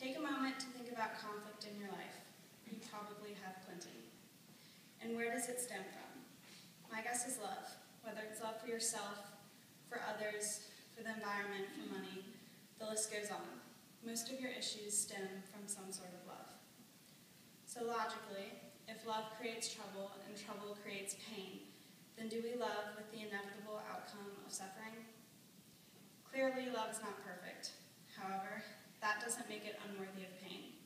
Take a moment to think about conflict in your life. You probably have plenty. And where does it stem from? My guess is love, whether it's love for yourself, for others, for the environment, for money, the list goes on. Most of your issues stem from some sort of love. So logically, if love creates trouble and trouble creates pain, then do we love with the inevitable outcome of suffering? Clearly, love is not perfect. However, that doesn't make it unworthy of pain.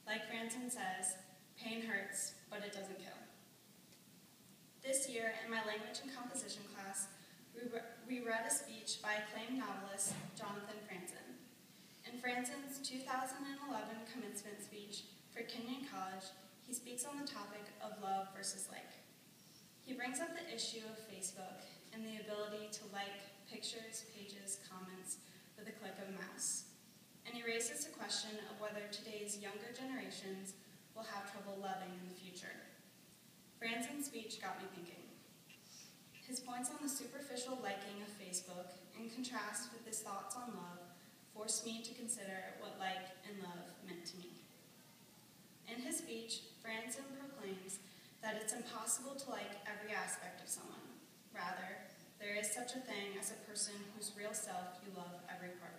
Like Franzen says, pain hurts, but it doesn't kill. This year, in my language and composition class, we read a speech by acclaimed novelist Jonathan Franzen. In Franzen's 2011 commencement speech for Kenyon College, he speaks on the topic of love versus like. He brings up the issue of Facebook and the ability to like pictures, pages, comments with a click of a mouse. And he raises the question of whether today's younger generations will have trouble loving in the future. Franzen's speech got me thinking. His points on the superficial liking of Facebook, in contrast with his thoughts on love, forced me to consider what like and love meant to me. In his speech, Franzen proclaims that it's impossible to like every aspect of someone. Rather, there is such a thing as a person whose real self you love every part of.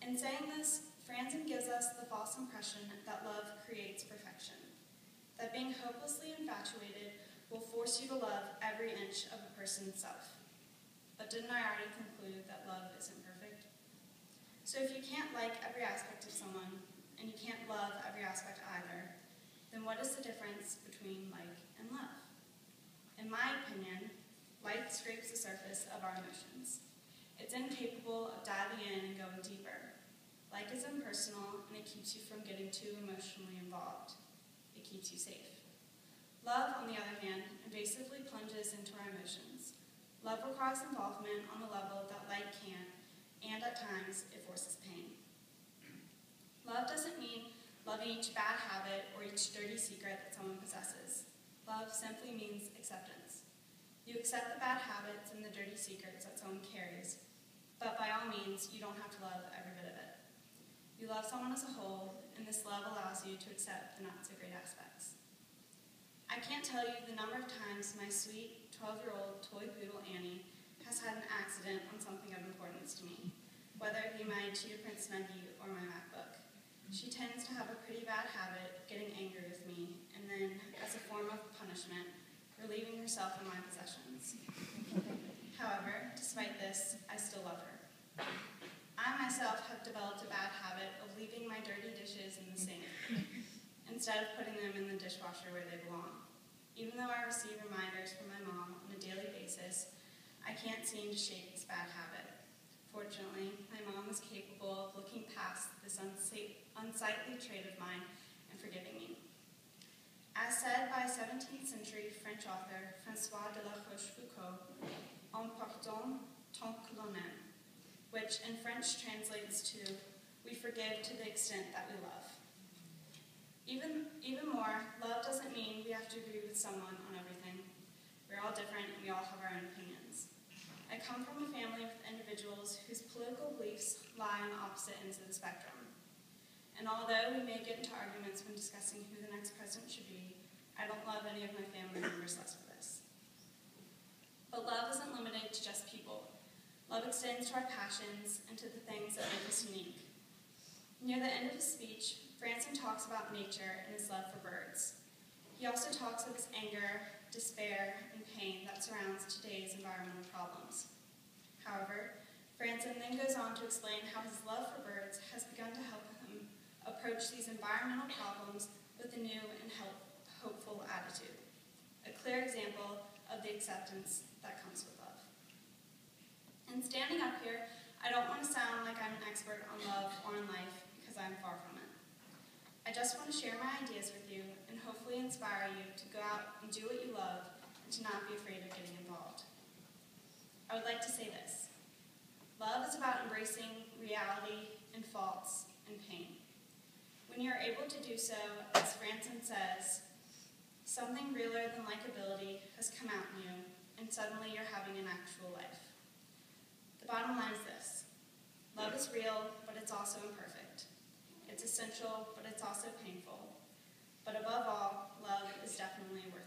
In saying this, Franzen gives us the false impression that love creates perfection, that being hopelessly infatuated will force you to love every inch of a person's self. But didn't I already conclude that love isn't perfect? So if you can't like every aspect of someone, and you can't love every aspect either, then what is the difference between like and love? In my opinion, like scrapes the surface of our emotions. It's incapable of diving in and going deeper. Like is impersonal, and it keeps you from getting too emotionally involved. It keeps you safe. Love, on the other hand, invasively plunges into our emotions. Love requires involvement on a level that like can't, and at times, it forces pain. Love doesn't mean loving each bad habit or each dirty secret that someone possesses. Love simply means acceptance. You accept the bad habits and the dirty secrets that someone carries, but by all means, you don't have to love every bit of it. You love someone as a whole, and this love allows you to accept the not-so-great aspects. I can't tell you the number of times my sweet 12-year-old toy poodle Annie has had an accident on something of importance to me, whether it be my Cheetah Prince Snuggie or my MacBook. She tends to have a pretty bad habit of getting angry with me, and then, as a form of punishment, relieving herself of my possessions. However, despite this, I still love her. I myself have developed a bad habit of leaving my dirty dishes in the sink, instead of putting them in the dishwasher where they belong. Even though I receive reminders from my mom on a daily basis, I can't seem to shake this bad habit. Fortunately, my mom is capable of looking past this unsightly trait of mine and forgiving me. As said by 17th century French author François de la Rochefoucauld, "En pardon tant que l'on aime," which in French translates to, "We forgive to the extent that we love." Even more, love doesn't mean we have to agree with someone on everything. We're all different and we all have our own opinions. I come from a family with individuals whose political beliefs lie on opposite ends of the spectrum. And although we may get into arguments when discussing who the next president should be, I don't love any of my family members less for this. But love isn't limited to just people. Love extends to our passions and to the things that make us unique. Near the end of his speech, Franzen talks about nature and his love for birds. He also talks of his anger, despair, and pain that surrounds today's environmental problems. However, Franzen then goes on to explain how his love for birds has begun to help him approach these environmental problems with a new and hopeful attitude. A clear example of the acceptance that comes with love. In standing up here, I don't want to sound like I'm an expert on love or on life, because I'm far from it. I just want to share my ideas with you and hopefully inspire you to go out and do what you love and to not be afraid of getting involved. I would like to say this. Love is about embracing reality and faults and pain. When you're able to do so, as Franzen says, something realer than likability has come out in you, and suddenly you're having an actual life. The bottom line is this. Love is real, but it's also imperfect. It's essential, but it's also painful. But above all, love is definitely worth